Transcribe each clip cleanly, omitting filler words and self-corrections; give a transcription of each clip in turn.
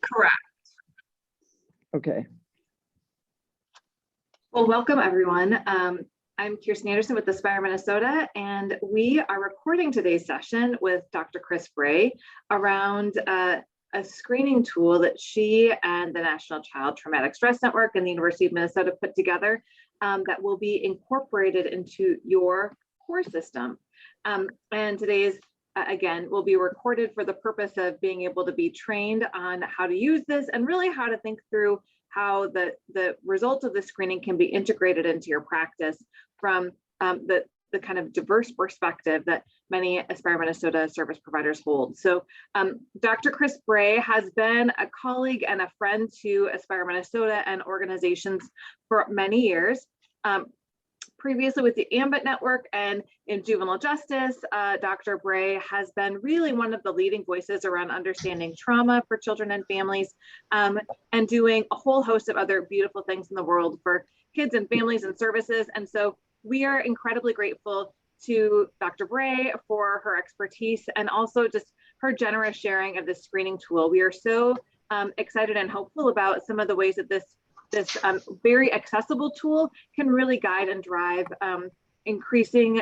Correct. Okay. Well, welcome everyone. I'm Kirsten Anderson with Aspire Minnesota, and we are recording today's session with Dr. Chris Bray around a screening tool that she and the National Child Traumatic Stress Network and the University of Minnesota put together that will be incorporated into your core system. And today's, again, will be recorded for the purpose of being able to be trained on how to use this and really how to think through how the result of the screening can be integrated into your practice from the kind of diverse perspective that many Aspire Minnesota service providers hold. So Dr. Chris Bray has been a colleague and a friend to Aspire Minnesota and organizations for many years. Previously with the AMBIT network and in juvenile justice, Dr. Bray has been really one of the leading voices around understanding trauma for children and families, and doing a whole host of other beautiful things in the world for kids and families and services. And so we are incredibly grateful to Dr. Bray for her expertise and also just her generous sharing of this screening tool. We are so excited and hopeful about some of the ways that this very accessible tool can really guide and drive increasing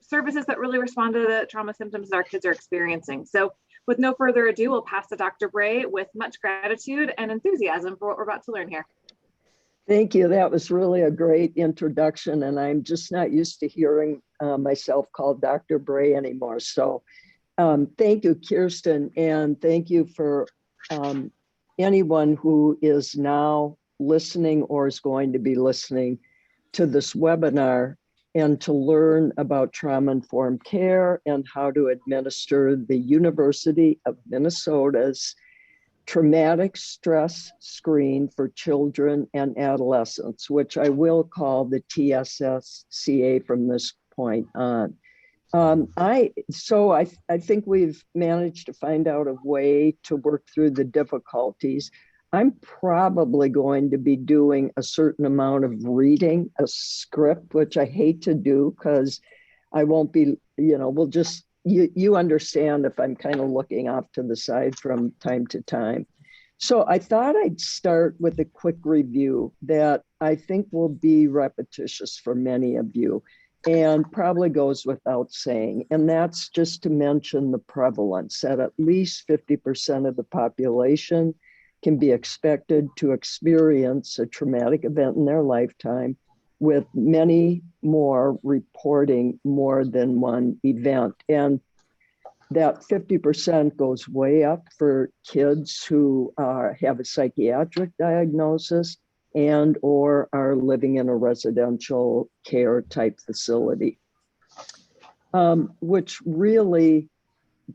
services that really respond to the trauma symptoms that our kids are experiencing. So with no further ado, we'll pass to Dr. Bray with much gratitude and enthusiasm for what we're about to learn here. Thank you. That was really a great introduction, and I'm just not used to hearing myself called Dr. Bray anymore. So thank you, Kirsten, and thank you for anyone who is now listening or is going to be listening to this webinar and to learn about trauma-informed care and how to administer the University of Minnesota's traumatic stress screen for children and adolescents, which I will call the TSSCA from this point on. I think we've managed to find out a way to work through the difficulties. I'm probably going to be doing a certain amount of reading a script, which I hate to do because I won't be, we'll just, you understand if I'm kind of looking off to the side from time to time. So I thought I'd start with a quick review that I think will be repetitious for many of you, and probably goes without saying, and that's just to mention the prevalence that at least 50% of the population can be expected to experience a traumatic event in their lifetime, with many more reporting more than one event. And that 50% goes way up for kids who have a psychiatric diagnosis and or are living in a residential care type facility, which really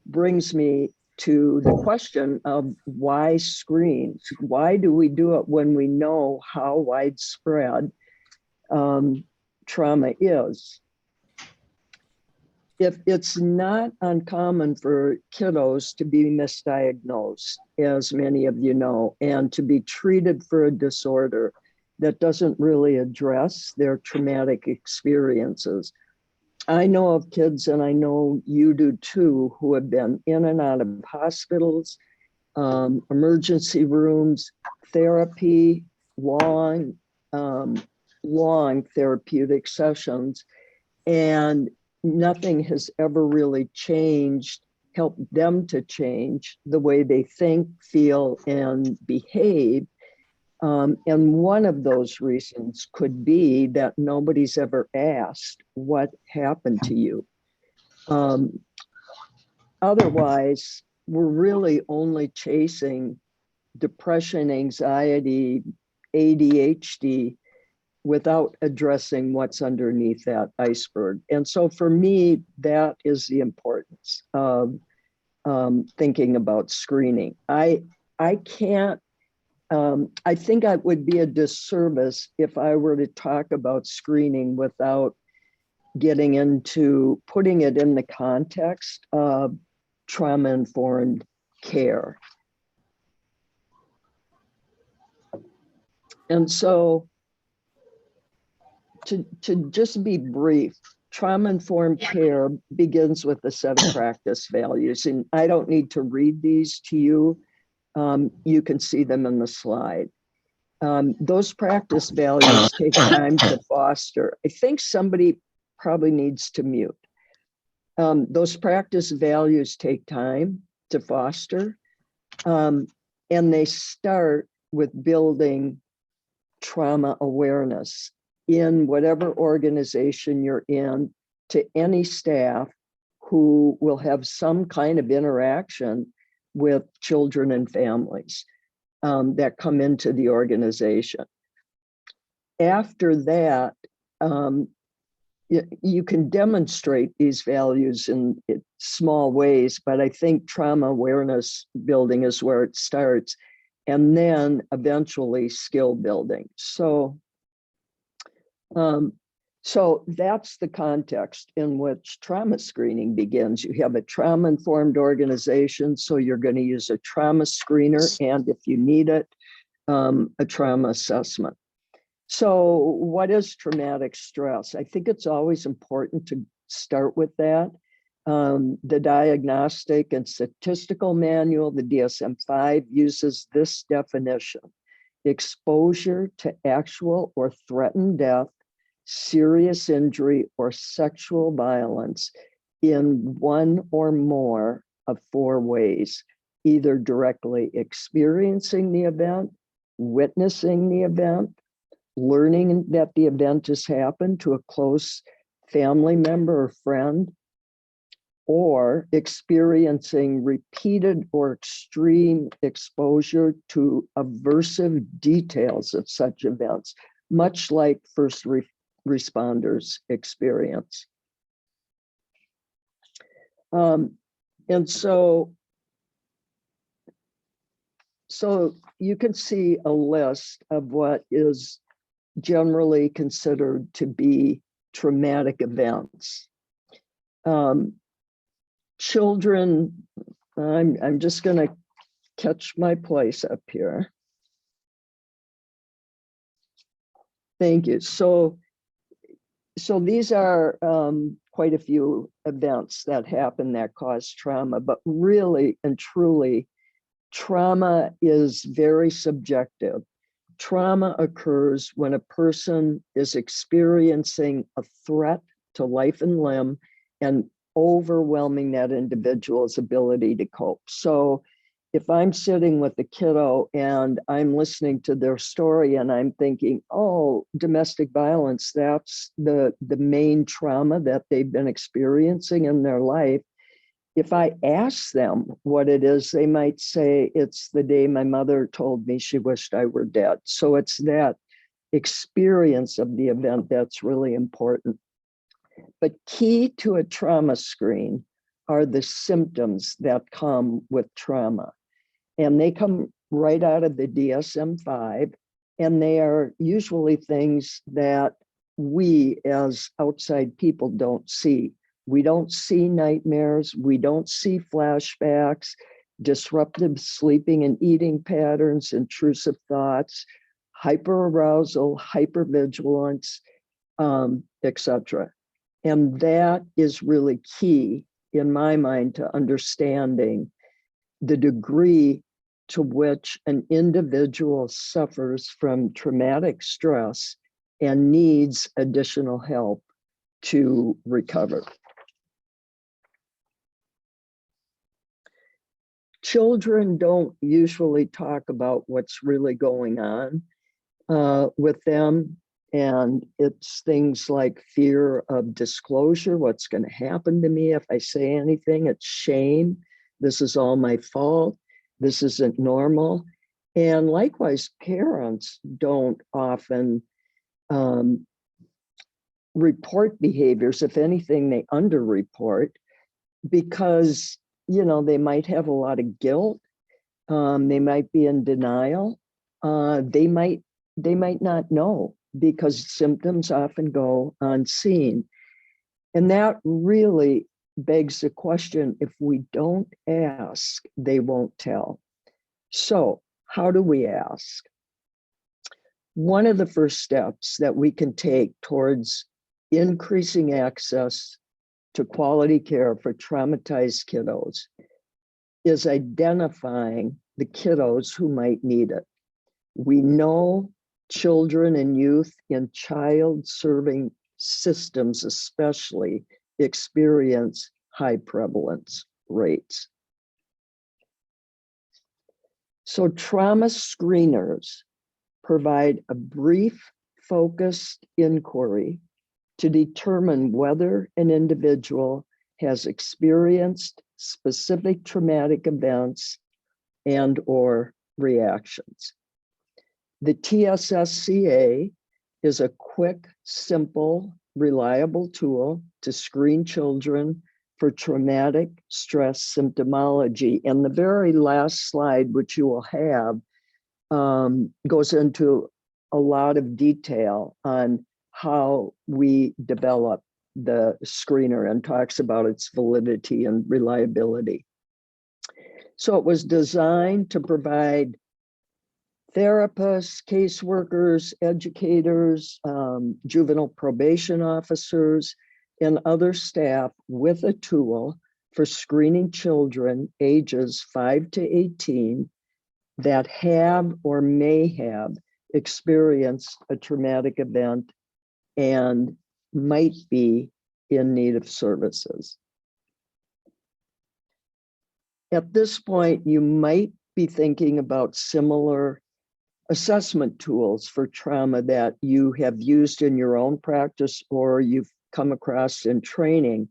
brings me to the question of why screens? Why do we do it when we know how widespread trauma is? If it's not uncommon for kiddos to be misdiagnosed, as many of you know, and to be treated for a disorder that doesn't really address their traumatic experiences. I know of kids, and I know you do too, who have been in and out of hospitals, emergency rooms, therapy, long therapeutic sessions, and nothing has ever really helped them to change the way they think, feel, and behave. And one of those reasons could be that nobody's ever asked what happened to you. Otherwise, we're really only chasing depression, anxiety, ADHD, without addressing what's underneath that iceberg. And so for me, that is the importance of thinking about screening. I can't, I think it would be a disservice if I were to talk about screening without getting into putting it in the context of trauma-informed care. And so to just be brief, trauma-informed care begins with the set of practice values. And I don't need to read these to you. You can see them in the slide. Those practice values take time to foster. I think somebody probably needs to mute. Those practice values take time to foster, and they start with building trauma awareness in whatever organization you're in, to any staff who will have some kind of interaction with children and families that come into the organization. After that, you can demonstrate these values in small ways, but I think trauma awareness building is where it starts, and then eventually skill building. So that's the context in which trauma screening begins. You have a trauma-informed organization, so you're going to use a trauma screener, and if you need it, a trauma assessment. So what is traumatic stress? I think it's always important to start with that. The Diagnostic and Statistical Manual, the DSM-5, uses this definition: exposure to actual or threatened death, serious injury, or sexual violence in one or more of 4 ways: either directly experiencing the event, witnessing the event, learning that the event has happened to a close family member or friend, or experiencing repeated or extreme exposure to aversive details of such events, much like first responders experience. And so you can see a list of what is generally considered to be traumatic events. Children, I'm just going to catch my place up here. Thank you. So these are quite a few events that happen that cause trauma, but really and truly, trauma is very subjective. Trauma occurs when a person is experiencing a threat to life and limb and overwhelming that individual's ability to cope. So if I'm sitting with a kiddo and I'm listening to their story and I'm thinking, oh, domestic violence, that's the main trauma that they've been experiencing in their life. If I ask them what it is, they might say, it's the day my mother told me she wished I were dead. So it's that experience of the event that's really important. But key to a trauma screen are the symptoms that come with trauma. And they come right out of the DSM-5, and they are usually things that we as outside people don't see. We don't see nightmares, we don't see flashbacks, disruptive sleeping and eating patterns, intrusive thoughts, hyperarousal, hypervigilance, etc. And that is really key in my mind to understanding the degree to which an individual suffers from traumatic stress and needs additional help to recover. Children don't usually talk about what's really going on with them. And it's things like fear of disclosure. What's going to happen to me if I say anything? It's shame. This is all my fault. This isn't normal. And likewise, parents don't often report behaviors. If anything, they underreport because, you know, they might have a lot of guilt. They might be in denial. They might not know, because symptoms often go unseen. And that really begs the question, if we don't ask, they won't tell. So how do we ask? One of the first steps that we can take towards increasing access to quality care for traumatized kiddos is identifying the kiddos who might need it. We know children and youth in child-serving systems especially experience high prevalence rates. So trauma screeners provide a brief, focused inquiry to determine whether an individual has experienced specific traumatic events and/or reactions. The TSSCA is a quick, simple, reliable tool to screen children for traumatic stress symptomology. And the very last slide, which you will have, goes into a lot of detail on how we develop the screener and talks about its validity and reliability. So it was designed to provide therapists, caseworkers, educators, juvenile probation officers, and other staff with a tool for screening children ages 5 to 18 that have or may have experienced a traumatic event and might be in need of services. At this point, you might be thinking about similar assessment tools for trauma that you have used in your own practice or you've come across in training.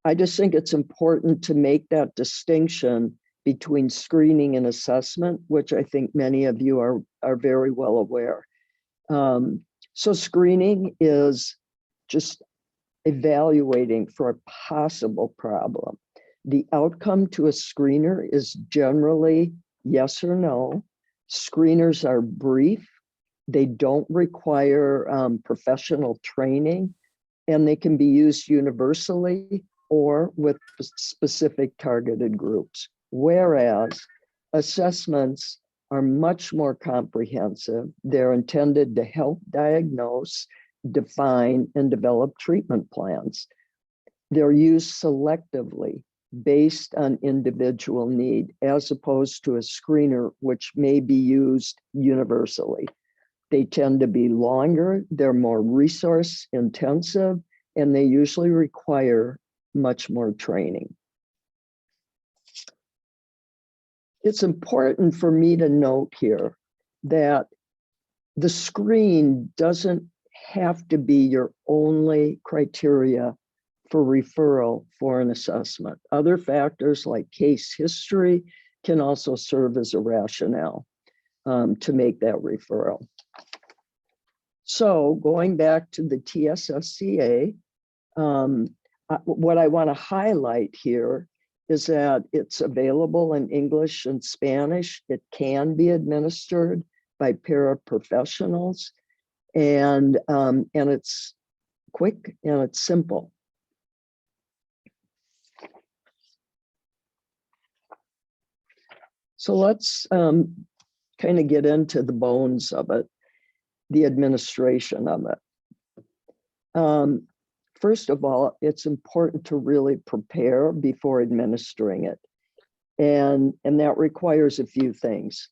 I just think it's important to make that distinction between screening and assessment, which I think many of you are very well aware. So screening is just evaluating for a possible problem. The outcome to a screener is generally yes or no. Screeners are brief. They don't require professional training, and they can be used universally or with specific targeted groups. Whereas assessments are much more comprehensive. They're intended to help diagnose, define, and develop treatment plans. They're used selectively based on individual need, as opposed to a screener, which may be used universally. They tend to be longer, they're more resource intensive, and they usually require much more training. It's important for me to note here that the screen doesn't have to be your only criteria for referral for an assessment. Other factors like case history can also serve as a rationale to make that referral. So going back to the TSSCA, what I want to highlight here is that it's available in English and Spanish. It can be administered by paraprofessionals, and it's quick and it's simple. So let's kind of get into the bones of it, the administration of it. First of all, it's important to really prepare before administering it. And that requires a few things.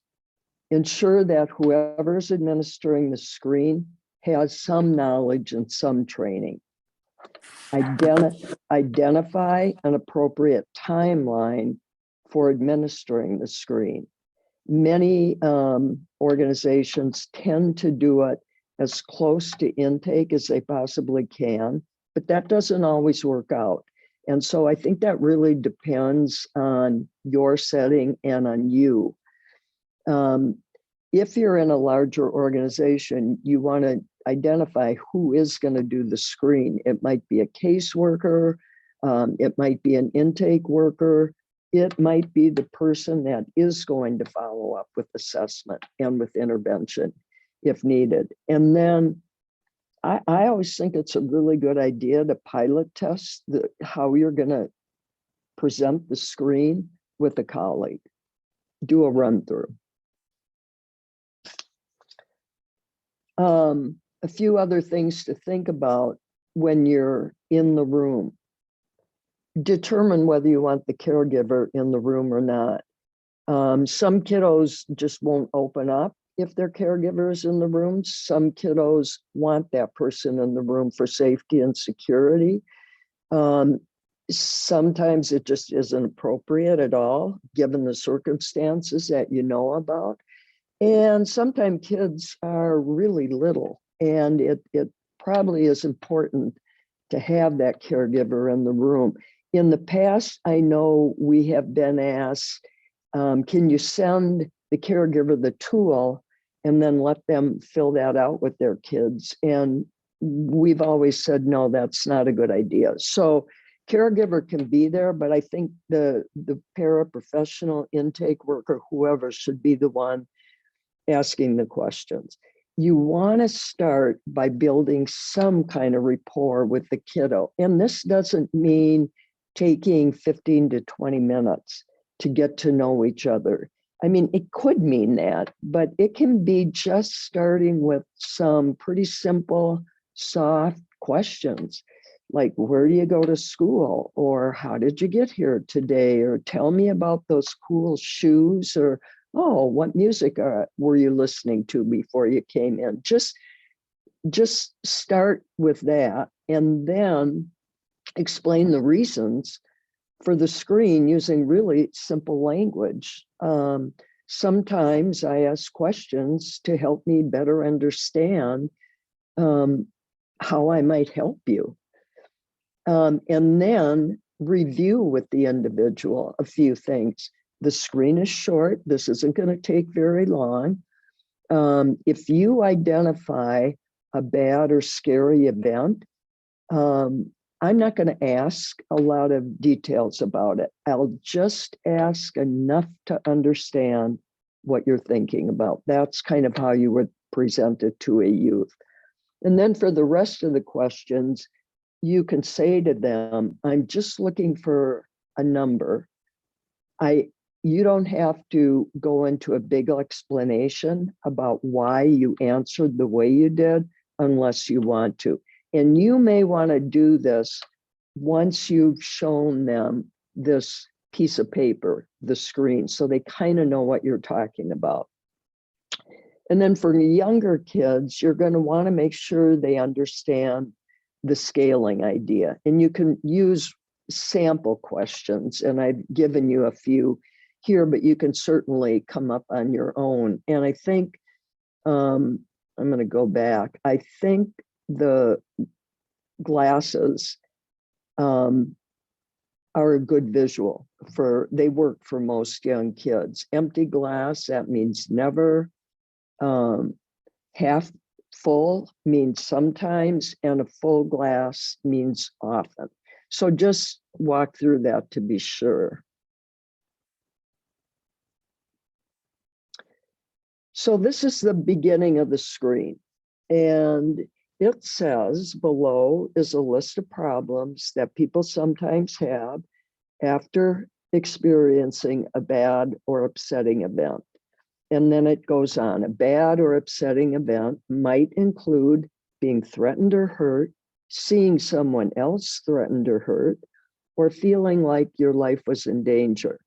Ensure that whoever's administering the screen has some knowledge and some training. Identify an appropriate timeline for administering the screen. Many organizations tend to do it as close to intake as they possibly can, but that doesn't always work out. And so I think that really depends on your setting and on you. If you're in a larger organization, you want to identify who is going to do the screen. It might be a caseworker, it might be an intake worker, it might be the person that is going to follow up with assessment and with intervention if needed. And then I always think it's a really good idea to pilot test how you're going to present the screen with a colleague. Do a run through. A few other things to think about when you're in the room. Determine whether you want the caregiver in the room or not. Some kiddos just won't open up if their caregiver is in the room. Some kiddos want that person in the room for safety and security. Sometimes it just isn't appropriate at all, given the circumstances that you know about. And sometimes kids are really little, and it probably is important to have that caregiver in the room. In the past, I know we have been asked, can you send the caregiver the tool and then let them fill that out with their kids? And we've always said, no, that's not a good idea. So caregiver can be there, but I think the paraprofessional intake worker, whoever, should be the one asking the questions. You want to start by building some kind of rapport with the kiddo. And this doesn't mean taking 15 to 20 minutes to get to know each other. I mean, it could mean that, but it can be just starting with some pretty simple, soft questions, like, where do you go to school? Or how did you get here today? Or tell me about those cool shoes. Or, oh, what music were you listening to before you came in? Just start with that, and then explain the reasons for the screen using really simple language. Sometimes I ask questions to help me better understand how I might help you. And then review with the individual a few things. The screen is short. This isn't going to take very long. If you identify a bad or scary event, I'm not going to ask a lot of details about it. I'll just ask enough to understand what you're thinking about. That's kind of how you would present it to a youth. And then for the rest of the questions, you can say to them, I'm just looking for a number. You don't have to go into a big explanation about why you answered the way you did unless you want to. And you may want to do this once you've shown them this piece of paper, the screen, so they kind of know what you're talking about. And then for younger kids, you're going to want to make sure they understand the scaling idea. And you can use sample questions, and I've given you a few here, but you can certainly come up on your own. And I think, I'm going to go back. I think the glasses are a good visual they work for most young kids. Empty glass, that means never. Half full means sometimes, and a full glass means often. So just walk through that to be sure. So this is the beginning of the screen, and it says below is a list of problems that people sometimes have after experiencing a bad or upsetting event. And then it goes on. A bad or upsetting event might include being threatened or hurt, seeing someone else threatened or hurt, or feeling like your life was in danger.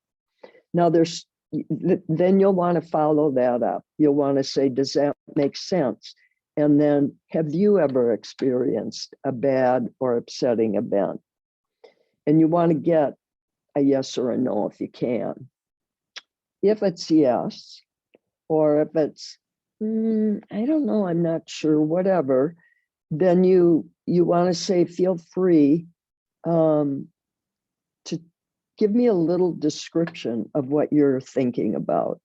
Now then you'll want to follow that up. You'll want to say, does that make sense? And then, have you ever experienced a bad or upsetting event? And you want to get a yes or a no if you can. If it's yes, or if it's, I don't know, I'm not sure, whatever, then you want to say, feel free to give me a little description of what you're thinking about.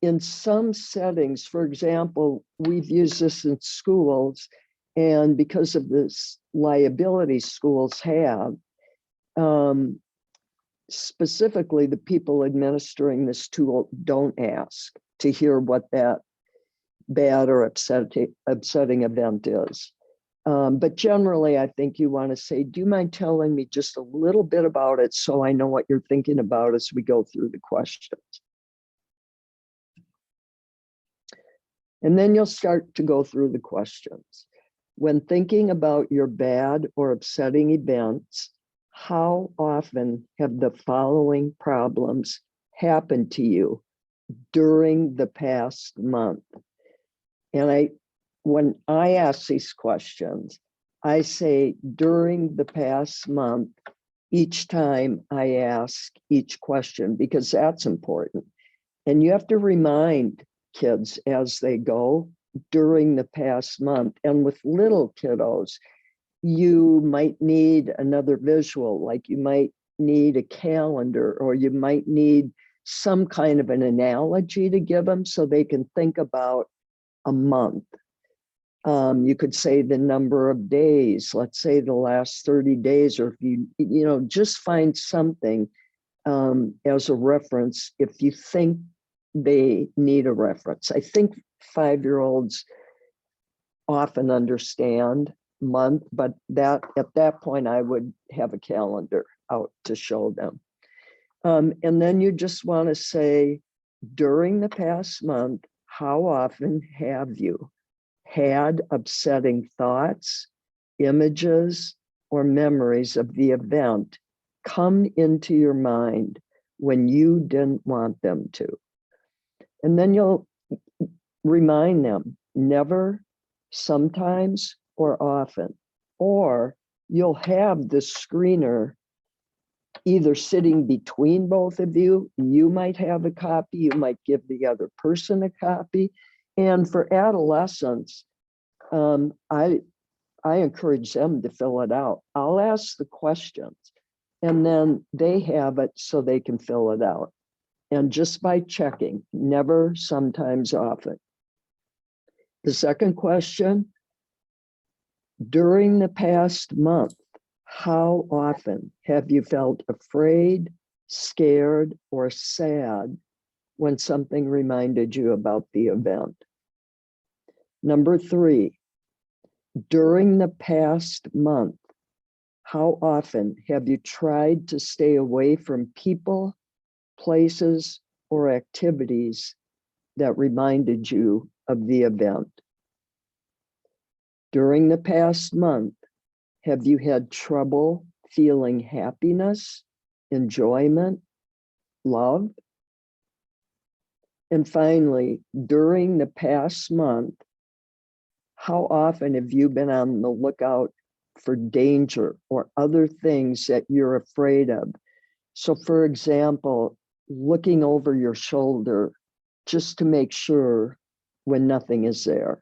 In some settings, for example, we've used this in schools, and because of this liability schools have, specifically the people administering this tool don't ask to hear what that bad or upsetting event is. But generally, I think you want to say, do you mind telling me just a little bit about it so I know what you're thinking about as we go through the questions? And then you'll start to go through the questions. When thinking about your bad or upsetting events, how often have the following problems happened to you during the past month? And when I ask these questions, I say during the past month, each time I ask each question, because that's important. And you have to remind kids as they go during the past month. And with little kiddos, you might need another visual, like you might need a calendar, or you might need some kind of an analogy to give them so they can think about a month. You could say the number of days, let's say the last 30 days, or if you just find something as a reference if you think they need a reference. I think 5-year-olds often understand month, but at that point I would have a calendar out to show them. And then you just want to say, during the past month, how often have you had upsetting thoughts, images, or memories of the event come into your mind when you didn't want them to? And then you'll remind them, never, sometimes, or often. Or you'll have the screener either sitting between both of you. You might have a copy, you might give the other person a copy. And for adolescents, I encourage them to fill it out. I'll ask the questions and then they have it so they can fill it out. And just by checking, never, sometimes, often. The second question, during the past month, how often have you felt afraid, scared, or sad when something reminded you about the event? Number 3, during the past month, how often have you tried to stay away from people, places, or activities that reminded you of the event? During the past month, have you had trouble feeling happiness, enjoyment, love? And finally, during the past month, how often have you been on the lookout for danger or other things that you're afraid of? So for example, looking over your shoulder just to make sure when nothing is there.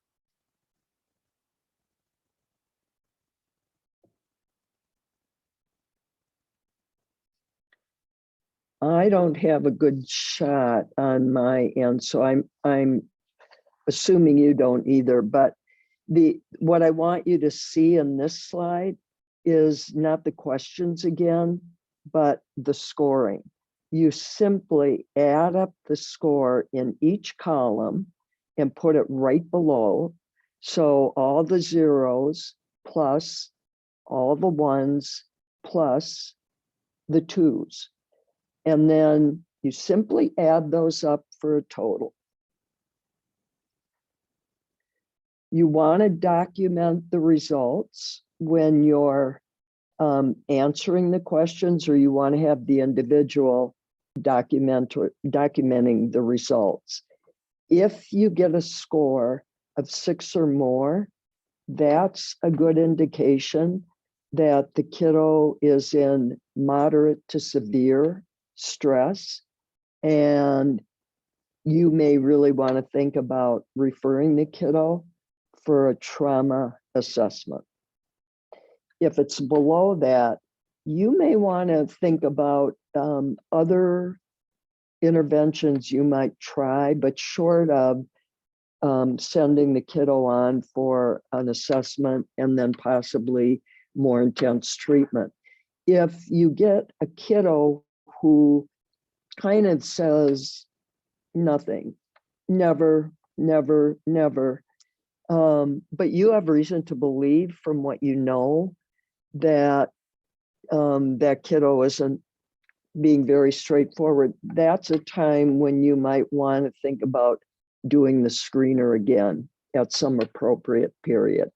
I don't have a good shot on my end, so I'm assuming you don't either, but what I want you to see in this slide is not the questions again, but the scoring. You simply add up the score in each column and put it right below. So all the zeros plus all the ones plus the twos. And then you simply add those up for a total. You want to document the results when you're answering the questions, or you want to have the individual documenting the results. If you get a score of 6 or more, that's a good indication that the kiddo is in moderate to severe stress, and you may really want to think about referring the kiddo for a trauma assessment. If it's below that, you may want to think about other interventions you might try, but short of sending the kiddo on for an assessment and then possibly more intense treatment. If you get a kiddo who kind of says nothing, never, never, never, but you have reason to believe from what you know that that kiddo isn't being very straightforward, that's a time when you might want to think about doing the screener again at some appropriate period.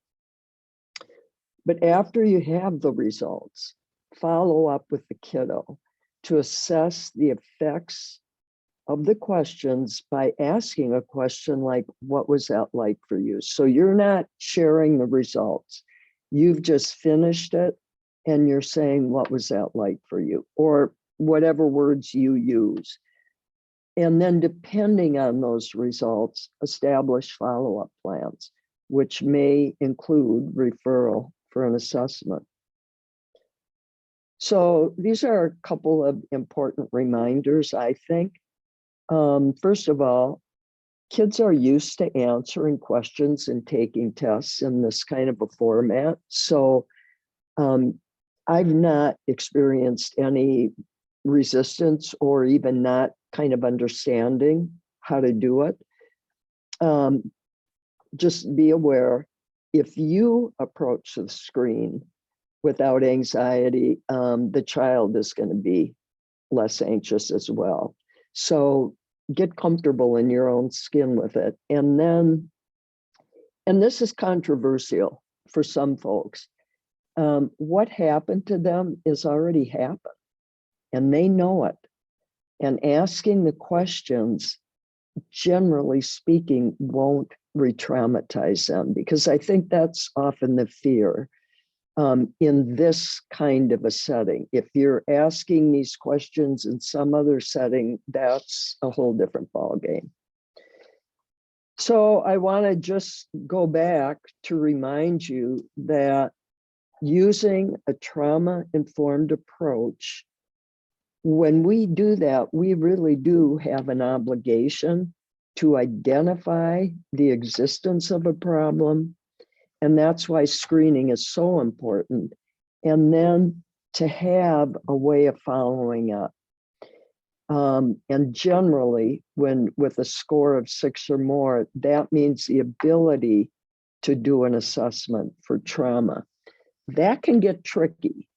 But after you have the results, follow up with the kiddo to assess the effects of the questions by asking a question like, what was that like for you? So you're not sharing the results. You've just finished it and you're saying, what was that like for you? Or whatever words you use. And then depending on those results, establish follow-up plans, which may include referral for an assessment. So these are a couple of important reminders, I think. First of all, kids are used to answering questions and taking tests in this kind of a format. So I've not experienced any resistance or even not kind of understanding how to do it. Just be aware, if you approach the screen without anxiety, the child is going to be less anxious as well. So get comfortable in your own skin with it. And then, and this is controversial for some folks, what happened to them is already happened and they know it. And asking the questions, generally speaking, won't re-traumatize them, because I think that's often the fear in this kind of a setting. If you're asking these questions in some other setting, that's a whole different ballgame. So I want to just go back to remind you that using a trauma-informed approach, when we do that, we really do have an obligation to identify the existence of a problem. And that's why screening is so important. And then to have a way of following up. And generally, when with a score of 6 or more, that means the ability to do an assessment for trauma. That can get tricky.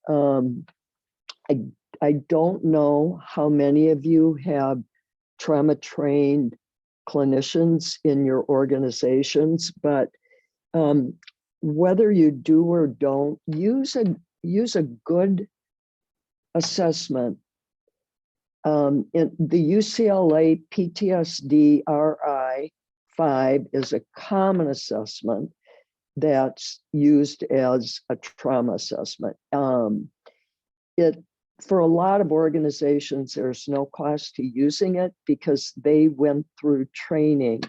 I don't know how many of you have trauma trained clinicians in your organizations, but whether you do or don't, use a good assessment. In the UCLA PTSD RI-5 is a common assessment that's used as a trauma assessment. For a lot of organizations, there's no cost to using it because they went through training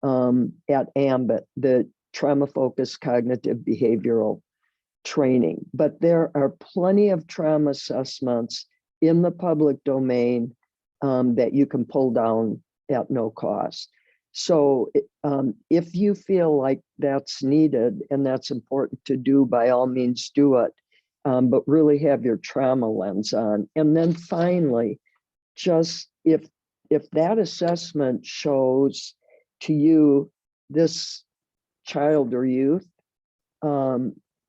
at AMBIT, the trauma-focused cognitive behavioral training. But there are plenty of trauma assessments in the public domain that you can pull down at no cost. So if you feel like that's needed and that's important to do, by all means do it, but really have your trauma lens on. And then finally, just if that assessment shows to you this child or youth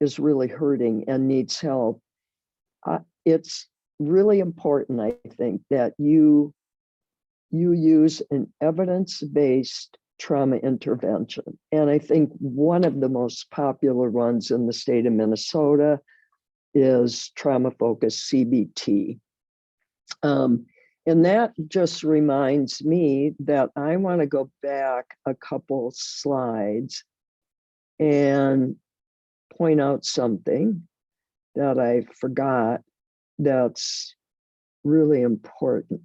is really hurting and needs help, it's really important, I think, that you use an evidence-based trauma intervention. And I think one of the most popular ones in the state of Minnesota is trauma-focused CBT. And that just reminds me that I want to go back a couple slides and point out something that I forgot that's really important.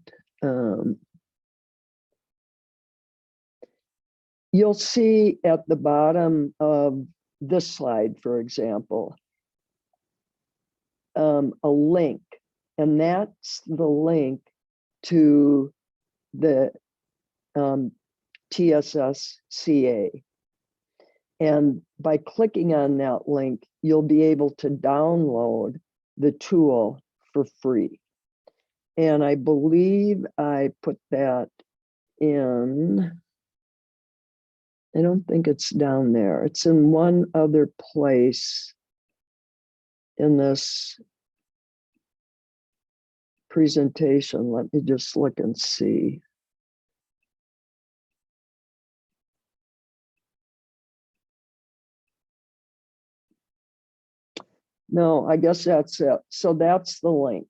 You'll see at the bottom of this slide, for example, a link, and that's the link to the TSSCA. And by clicking on that link, you'll be able to download the tool for free. And I believe I put that in, I don't think it's down there. It's in one other place in this presentation. Let me just look and see. No, I guess that's it. So that's the link.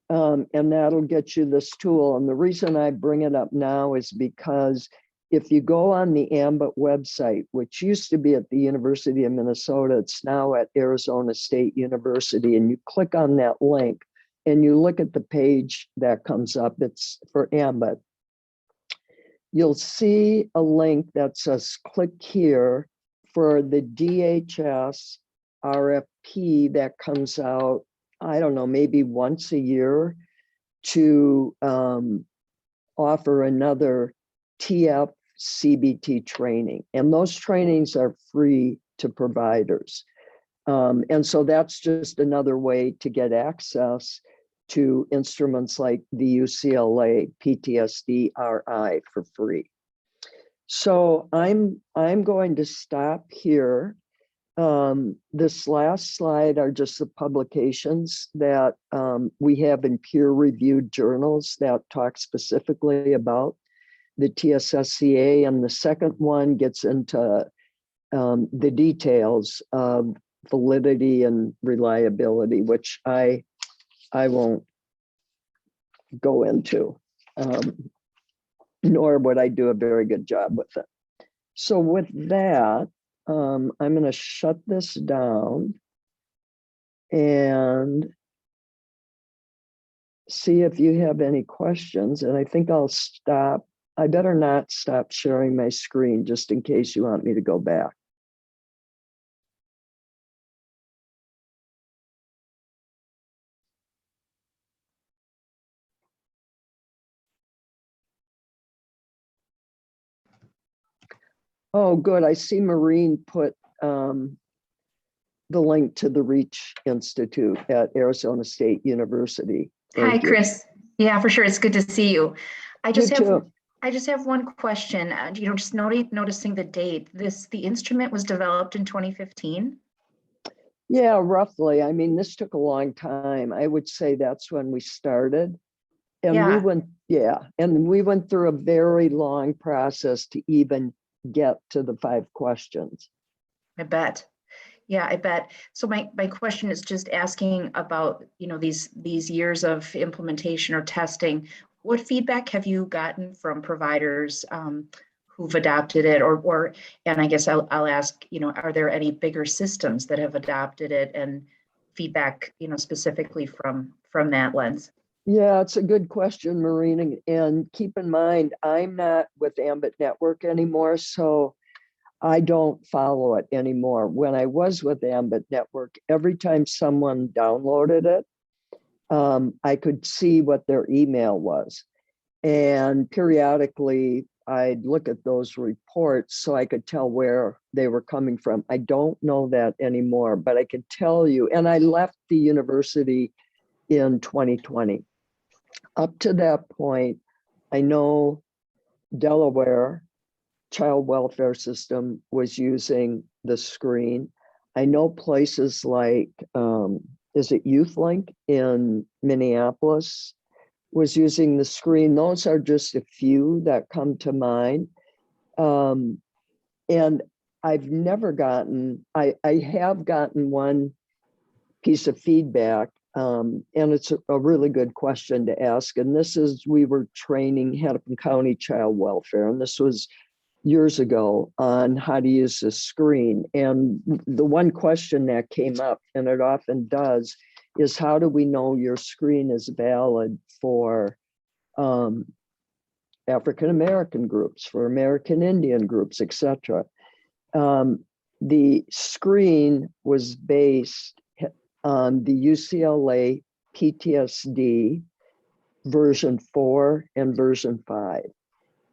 And that'll get you this tool. And the reason I bring it up now is because if you go on the AMBIT website, which used to be at the University of Minnesota, it's now at Arizona State University, and you click on that link and you look at the page that comes up, it's for AMBIT. You'll see a link that says click here for the DHS RFP that comes out, I don't know, maybe once a year to offer another TF CBT training. And those trainings are free to providers. And so that's just another way to get access to instruments like the UCLA PTSD RI for free. So I'm going to stop here. This last slide are just the publications that we have in peer-reviewed journals that talk specifically about the TSSCA, and the second one gets into the details of validity and reliability, which I won't go into, nor would I do a very good job with it. So with that, I'm going to shut this down and see if you have any questions. And I think I'll stop. I better not stop sharing my screen just in case you want me to go back. Oh, good. I see Maureen put the link to the REACH Institute at Arizona State University. Hi, Chris. Yeah, for sure. It's good to see you. I just have one question. Just noticing the date. The instrument was developed in 2015. Yeah, roughly. I mean, this took a long time. I would say that's when we started. And Yeah. we went through a very long process to even get to the 5 questions. I bet. Yeah, I bet. So my question is just asking about, these years of implementation or testing. What feedback have you gotten from providers who've adopted it, and I guess I'll ask, are there any bigger systems that have adopted it, and feedback, specifically from that lens? Yeah, it's a good question, Maureen. And keep in mind, I'm not with AMBIT Network anymore, so I don't follow it anymore. When I was with AMBIT Network, every time someone downloaded it, I could see what their email was. And periodically, I'd look at those reports so I could tell where they were coming from. I don't know that anymore, but I can tell you, and I left the university in 2020. Up to that point, I know Delaware Child Welfare System was using the screen. I know places like, is it YouthLink in Minneapolis was using the screen. Those are just a few that come to mind. And I've never gotten, I have gotten one piece of feedback, and it's a really good question to ask. And this is, we were training Hennepin County Child Welfare, and this was years ago, on how to use the screen. And the one question that came up, and it often does, is how do we know your screen is valid for African-American groups, for American Indian groups, etc. The screen was based on the UCLA PTSD version 4 and version 5.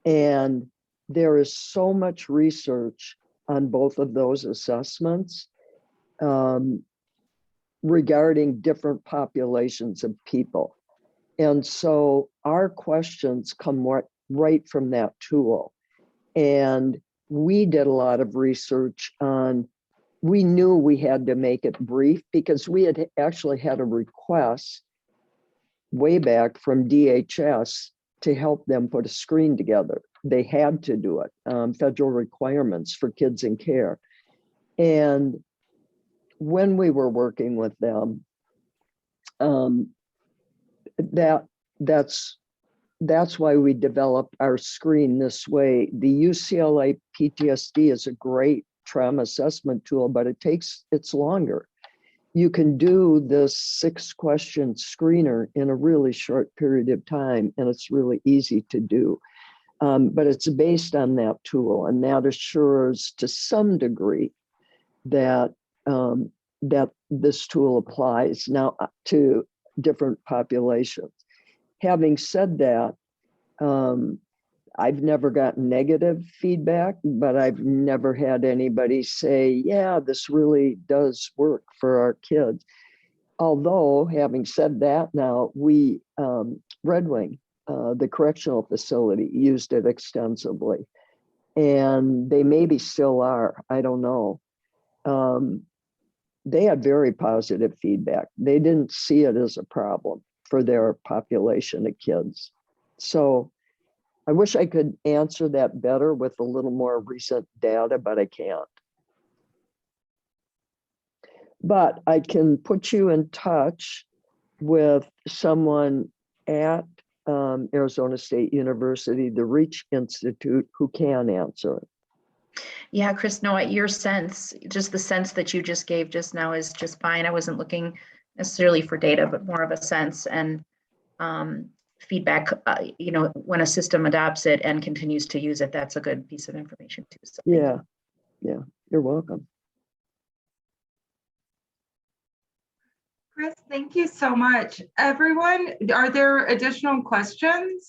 And there is so much research on both of those assessments regarding different populations of people. And so our questions come right from that tool. And we did a lot of research on, we knew we had to make it brief because we had actually had a request way back from DHS to help them put a screen together. They had to do it, federal requirements for kids in care. And when we were working with them, that's why we developed our screen this way. The UCLA PTSD is a great trauma assessment tool, but it's longer. You can do this 6-question screener in a really short period of time, and it's really easy to do. But it's based on that tool, and that assures to some degree that that this tool applies now to different populations. Having said that, I've never gotten negative feedback, but I've never had anybody say, yeah, this really does work for our kids. Although, having said that, now we, Red Wing, the correctional facility, used it extensively, and they maybe still are, I don't know. They had very positive feedback. They didn't see it as a problem for their population of kids. So I wish I could answer that better with a little more recent data, but I can't. But I can put you in touch with someone at Arizona State University, the Reach Institute, who can answer it. Yeah, Chris, no, your sense, just the sense that you just gave just now is just fine. I wasn't looking necessarily for data, but more of a sense and feedback. When a system adopts it and continues to use it, that's a good piece of information too. So yeah, you're welcome. Chris, thank you so much. Everyone, are there additional questions?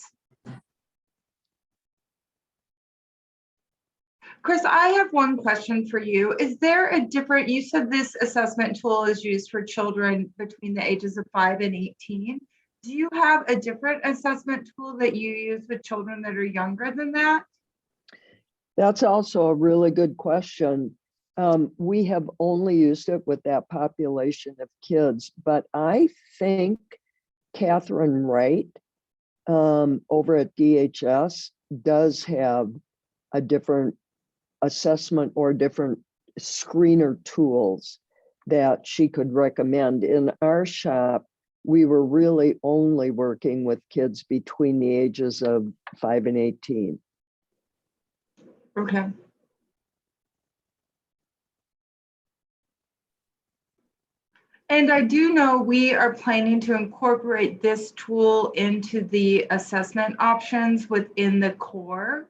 Chris, I have one question for you. Is there a different, you said this assessment tool is used for children between the ages of 5 and 18. Do you have a different assessment tool that you use with children that are younger than that? That's also a really good question. We have only used it with that population of kids, but I think Catherine Wright over at DHS does have a different assessment or different screener tools that she could recommend. In our shop, we were really only working with kids between the ages of 5 and 18. Okay. And I do know we are planning to incorporate this tool into the assessment options within the core.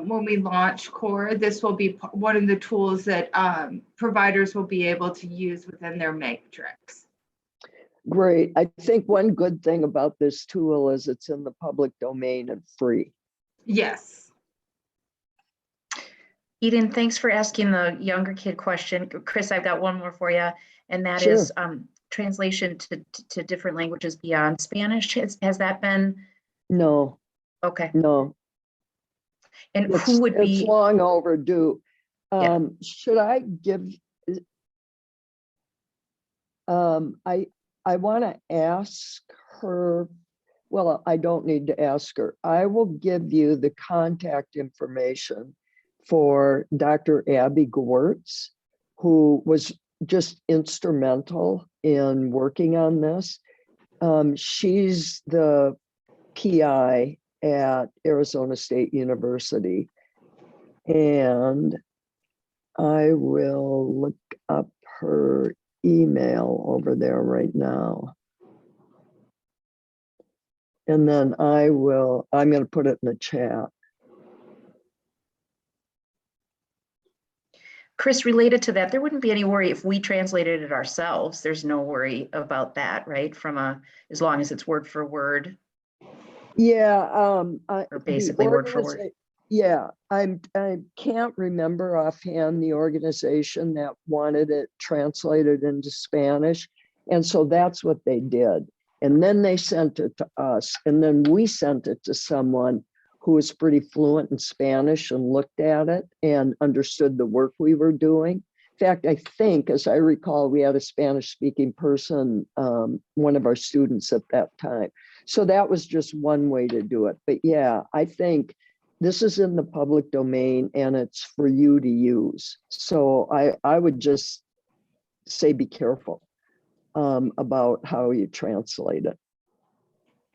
When we launch core, this will be one of the tools that providers will be able to use within their matrix. Great. I think one good thing about this tool is it's in the public domain and free. Yes. Eden, thanks for asking the younger kid question. Chris, I've got one more for you, and that Sure. is translation to different languages beyond Spanish. Has that been? No. Okay. No. And who would be? It's long overdue. Yeah. Should I give? I want to ask her. Well, I don't need to ask her. I will give you the contact information for Dr. Abby Gewurz, who was just instrumental in working on this. She's the PI at Arizona State University. And I will look up her email over there right now. And then I'm going to put it in the chat. Chris, related to that, there wouldn't be any worry if we translated it ourselves. There's no worry about that, right? As long as it's word for word. Yeah. Or basically word for word. Yeah, I can't remember offhand the organization that wanted it translated into Spanish. And so that's what they did. And then they sent it to us. And then we sent it to someone who was pretty fluent in Spanish and looked at it and understood the work we were doing. In fact, I think, as I recall, we had a Spanish speaking person, one of our students at that time. So that was just one way to do it. But yeah, I think this is in the public domain and it's for you to use. So I would just say be careful about how you translate it.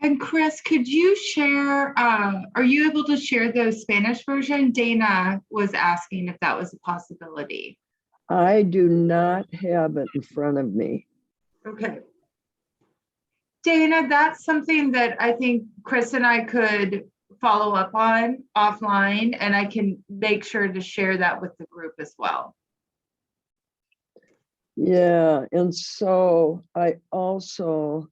And Chris, could you share, are you able to share the Spanish version? Dana was asking if that was a possibility. I do not have it in front of me. Okay. Dana, that's something that I think Chris and I could follow up on offline, and I can make sure to share that with the group as well. Yeah, and so I also,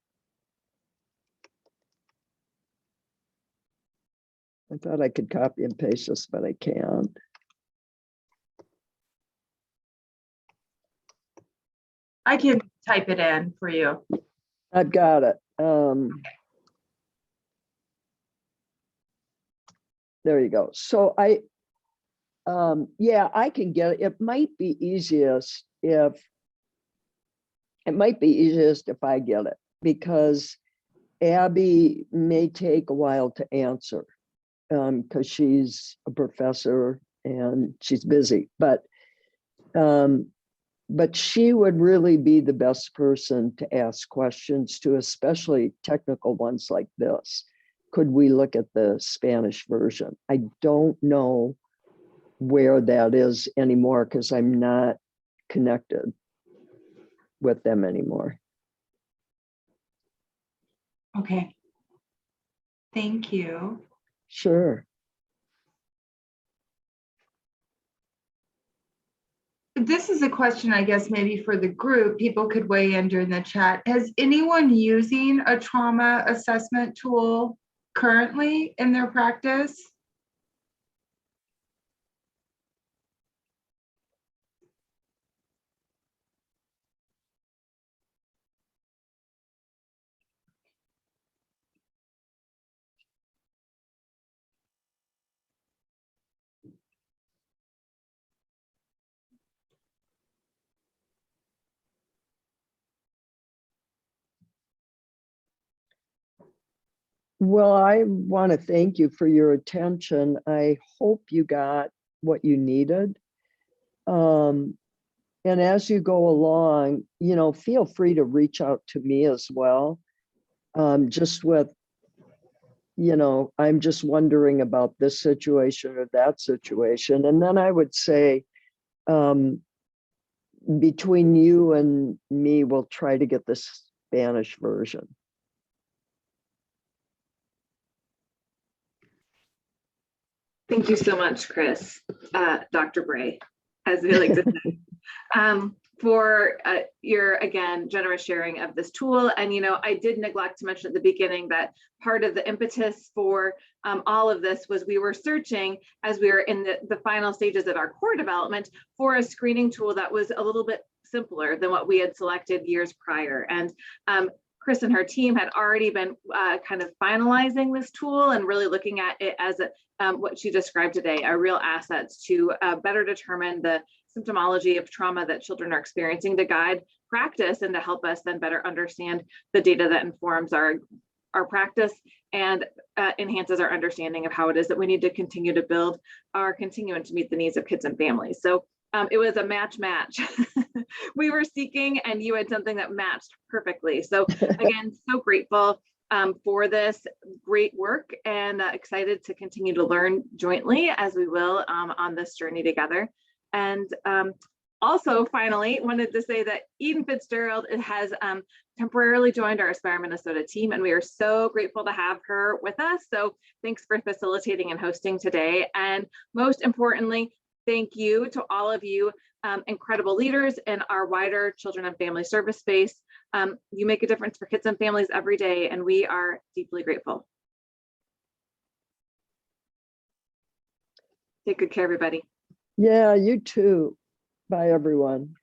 I thought I could copy and paste this, but I can't. I can type it in for you. I've got it. There you go. So yeah, I can get it. It might be easiest if I get it, because Abby may take a while to answer because she's a professor and she's busy, but she would really be the best person to ask questions to, especially technical ones like this. Could we look at the Spanish version? I don't know where that is anymore because I'm not connected with them anymore. Okay. Thank you. Sure. This is a question, I guess, maybe for the group. People could weigh in during the chat. Is anyone using a trauma assessment tool currently in their practice? Well, I want to thank you for your attention. I hope you got what you needed. And as you go along, you know, feel free to reach out to me as well. Just with, you know, I'm just wondering about this situation or that situation. And then I would say, between you and me, we'll try to get the Spanish version. Thank you so much, Chris, Dr. Bray, as we like to say, for your, again, generous sharing of this tool. And, you know, I did neglect to mention at the beginning that part of the impetus for all of this was we were searching, as we were in the final stages of our core development, for a screening tool that was a little bit simpler than what we had selected years prior. And Chris and her team had already been kind of finalizing this tool and really looking at it as what she described today, a real asset to better determine the symptomology of trauma that children are experiencing, to guide practice and to help us then better understand the data that informs our practice and enhances our understanding of how it is that we need to continue to build our continuum to meet the needs of kids and families. So it was a match. We were seeking, and you had something that matched perfectly. So again, so grateful for this great work, and excited to continue to learn jointly as we will on this journey together. And also, finally, wanted to say that Eden Fitzgerald has temporarily joined our Aspire Minnesota team, and we are so grateful to have her with us. So thanks for facilitating and hosting today. And most importantly, thank you to all of you incredible leaders in our wider children and family service space. You make a difference for kids and families every day, and we are deeply grateful. Take good care, everybody. Yeah, you too. Bye, everyone.